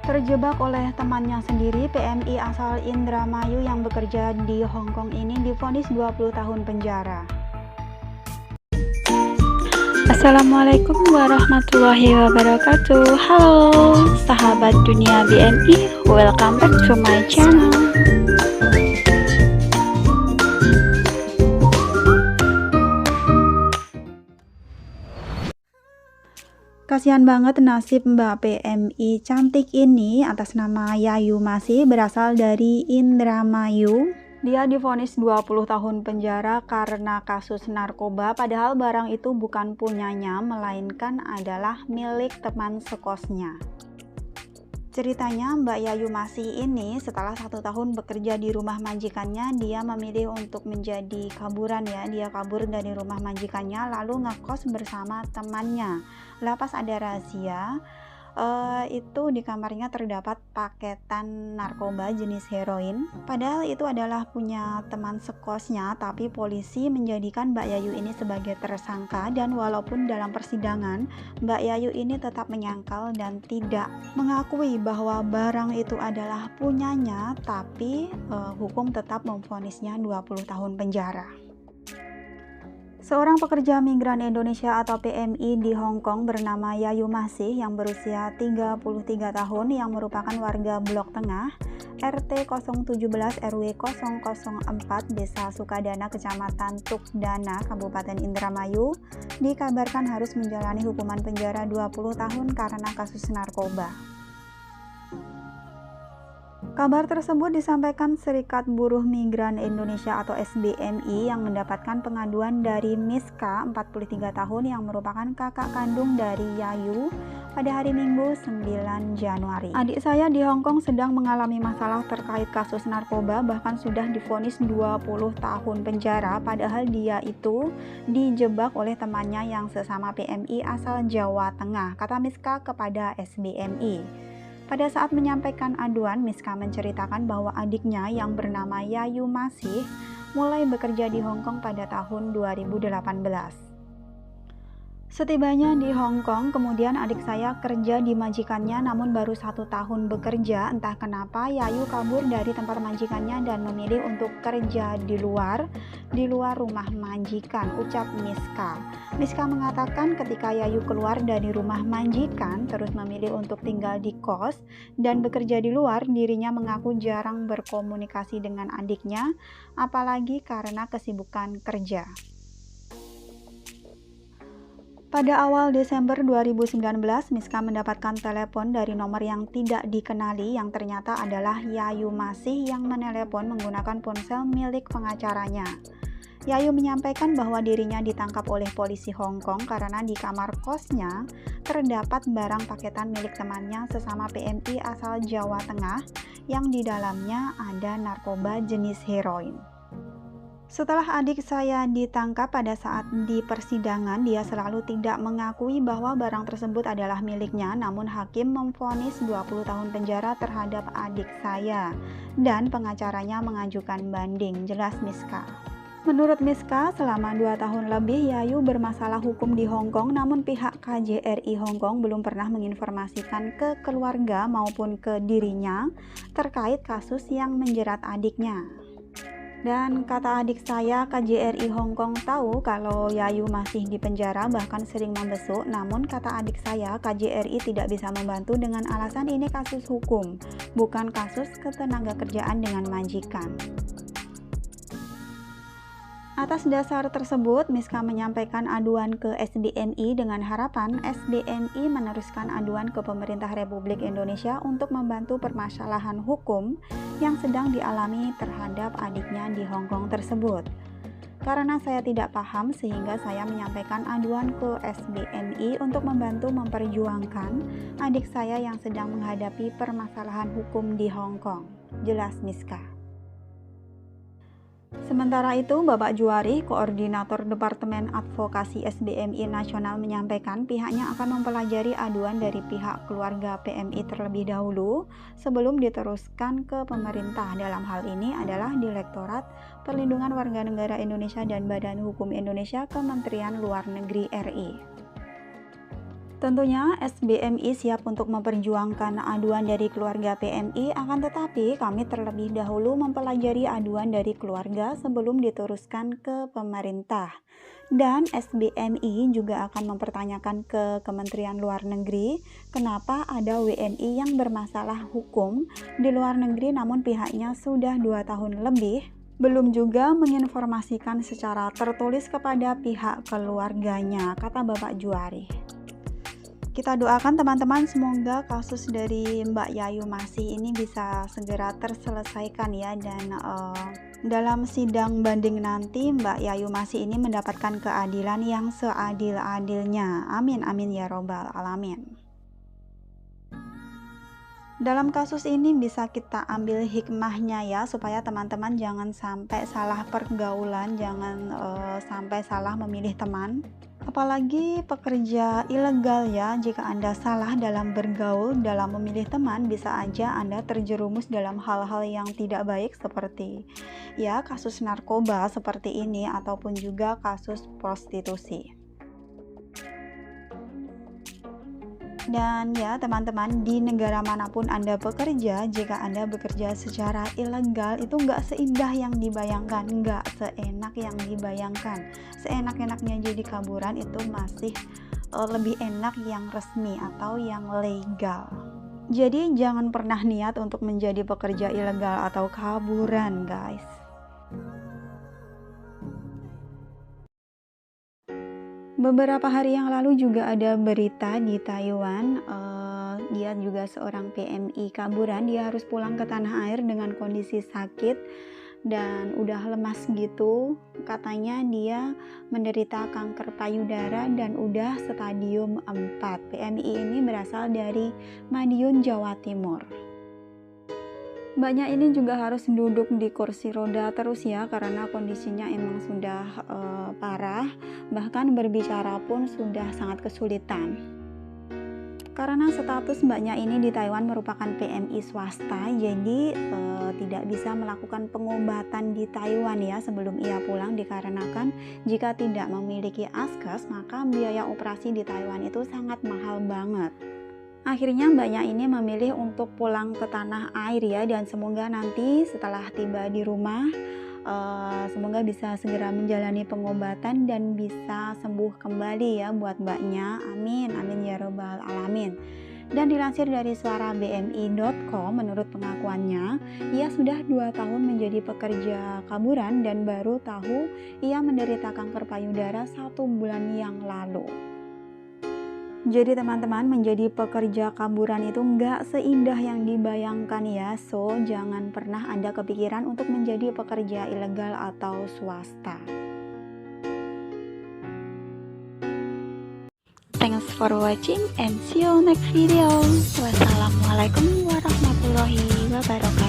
Terjebak oleh temannya sendiri, PMI asal Indramayu yang bekerja di Hong Kong ini divonis 20 tahun penjara. Assalamualaikum warahmatullahi wabarakatuh. Halo sahabat dunia BMI, welcome back to my channel. Kasihan banget nasib Mbak PMI cantik ini atas nama Yayu Masih, berasal dari Indramayu. Dia divonis 20 tahun penjara karena kasus narkoba, padahal barang itu bukan punyanya, melainkan adalah milik teman sekosnya. Ceritanya, Mbak Yayu Masih ini setelah 1 tahun bekerja di rumah majikannya, dia memilih untuk menjadi kaburan ya. Dia kabur dari rumah majikannya lalu ngekos bersama temannya. Lah pas ada razia, itu di kamarnya terdapat paketan narkoba jenis heroin. Padahal itu adalah punya teman sekosnya, tapi polisi menjadikan Mbak Yayu ini sebagai tersangka, dan walaupun dalam persidangan Mbak Yayu ini tetap menyangkal dan tidak mengakui bahwa barang itu adalah punyanya, tapi hukum tetap memvonisnya 20 tahun penjara. Seorang pekerja migran Indonesia atau PMI di Hong Kong bernama Yayu Masih yang berusia 33 tahun yang merupakan warga Blok Tengah, RT 017 RW 004 Desa Sukadana, Kecamatan Tukdana, Kabupaten Indramayu, dikabarkan harus menjalani hukuman penjara 20 tahun karena kasus narkoba. Kabar tersebut disampaikan Serikat Buruh Migran Indonesia atau SBMI yang mendapatkan pengaduan dari Miska, 43 tahun, yang merupakan kakak kandung dari Yayu pada hari Minggu 9 Januari. Adik saya di Hong Kong sedang mengalami masalah terkait kasus narkoba, bahkan sudah divonis 20 tahun penjara, padahal dia itu dijebak oleh temannya yang sesama PMI asal Jawa Tengah, kata Miska kepada SBMI. Pada saat menyampaikan aduan, Miska menceritakan bahwa adiknya yang bernama Yayu Masih mulai bekerja di Hong Kong pada tahun 2018. Setibanya di Hong Kong, kemudian adik saya kerja di majikannya, namun baru 1 tahun bekerja. Entah kenapa Yayu kabur dari tempat majikannya dan memilih untuk kerja di luar rumah majikan, ucap Miska. Miska mengatakan ketika Yayu keluar dari rumah majikan, terus memilih untuk tinggal di kos dan bekerja di luar, dirinya mengaku jarang berkomunikasi dengan adiknya, apalagi karena kesibukan kerja. Pada awal Desember 2019, Miska mendapatkan telepon dari nomor yang tidak dikenali yang ternyata adalah Yayu Masih yang menelepon menggunakan ponsel milik pengacaranya. Yayu menyampaikan bahwa dirinya ditangkap oleh polisi Hong Kong karena di kamar kosnya terdapat barang paketan milik temannya sesama PMI asal Jawa Tengah yang di dalamnya ada narkoba jenis heroin. Setelah adik saya ditangkap pada saat di persidangan, dia selalu tidak mengakui bahwa barang tersebut adalah miliknya, namun hakim memvonis 20 tahun penjara terhadap adik saya dan pengacaranya mengajukan banding, jelas Miska. Menurut Miska, selama 2 tahun lebih Yayu bermasalah hukum di Hong Kong, namun pihak KJRI Hong Kong belum pernah menginformasikan ke keluarga maupun ke dirinya terkait kasus yang menjerat adiknya. Dan kata adik saya, KJRI Hong Kong tahu kalau Yayu masih di penjara, bahkan sering membesuk. Namun kata adik saya, KJRI tidak bisa membantu dengan alasan ini kasus hukum, bukan kasus ketenagakerjaan dengan majikan. Atas dasar tersebut, Miska menyampaikan aduan ke SBMI dengan harapan SBMI meneruskan aduan ke pemerintah Republik Indonesia untuk membantu permasalahan hukum yang sedang dialami terhadap adiknya di Hong Kong tersebut. Karena saya tidak paham, sehingga saya menyampaikan aduan ke SBMI untuk membantu memperjuangkan adik saya yang sedang menghadapi permasalahan hukum di Hong Kong, jelas Miska. Sementara itu, Bapak Juari, Koordinator Departemen Advokasi SBMI Nasional, menyampaikan pihaknya akan mempelajari aduan dari pihak keluarga PMI terlebih dahulu sebelum diteruskan ke pemerintah. Dalam hal ini adalah Direktorat Perlindungan Warga Negara Indonesia dan Badan Hukum Indonesia, Kementerian Luar Negeri RI. Tentunya SBMI siap untuk memperjuangkan aduan dari keluarga PMI, akan tetapi kami terlebih dahulu mempelajari aduan dari keluarga sebelum diteruskan ke pemerintah. Dan SBMI juga akan mempertanyakan ke Kementerian Luar Negeri kenapa ada WNI yang bermasalah hukum di luar negeri namun pihaknya sudah 2 tahun lebih belum juga menginformasikan secara tertulis kepada pihak keluarganya, kata Bapak Juari. Kita doakan teman-teman semoga kasus dari Mbak Yayu Masih ini bisa segera terselesaikan ya, dan dalam sidang banding nanti Mbak Yayu Masih ini mendapatkan keadilan yang seadil-adilnya. Amin amin ya robbal alamin. Dalam kasus ini bisa kita ambil hikmahnya ya, supaya teman-teman jangan sampai salah pergaulan, jangan sampai salah memilih teman. Apalagi pekerja ilegal ya, jika Anda salah dalam bergaul, dalam memilih teman, bisa aja Anda terjerumus dalam hal-hal yang tidak baik seperti ya kasus narkoba seperti ini ataupun juga kasus prostitusi. Dan ya teman-teman, di negara manapun Anda bekerja, jika Anda bekerja secara ilegal itu nggak seindah yang dibayangkan, nggak seenak yang dibayangkan. Seenak-enaknya jadi kaburan itu masih lebih enak yang resmi atau yang legal. Jadi jangan pernah niat untuk menjadi pekerja ilegal atau kaburan guys. Beberapa hari yang lalu juga ada berita di Taiwan, dia juga seorang PMI kaburan, dia harus pulang ke tanah air dengan kondisi sakit dan udah lemas gitu. Katanya dia menderita kanker payudara dan udah stadium 4. PMI ini berasal dari Madiun, Jawa Timur. Mbaknya ini juga harus duduk di kursi roda terus ya, karena kondisinya emang sudah parah, bahkan berbicara pun sudah sangat kesulitan. Karena status mbaknya ini di Taiwan merupakan PMI swasta, jadi tidak bisa melakukan pengobatan di Taiwan ya sebelum ia pulang, dikarenakan jika tidak memiliki askes maka biaya operasi di Taiwan itu sangat mahal banget. Akhirnya mbaknya ini memilih untuk pulang ke tanah air ya, dan semoga nanti setelah tiba di rumah semoga bisa segera menjalani pengobatan dan bisa sembuh kembali ya buat mbaknya. Amin amin ya robbal alamin. Dan dilansir dari suara bmi.com, menurut pengakuannya ia sudah 2 tahun menjadi pekerja kaburan dan baru tahu ia menderita kanker payudara 1 bulan yang lalu. Jadi teman-teman, menjadi pekerja kaburan itu nggak seindah yang dibayangkan ya. So, jangan pernah Anda kepikiran untuk menjadi pekerja ilegal atau swasta. Thanks for watching and see you next video. Wassalamualaikum warahmatullahi wabarakatuh.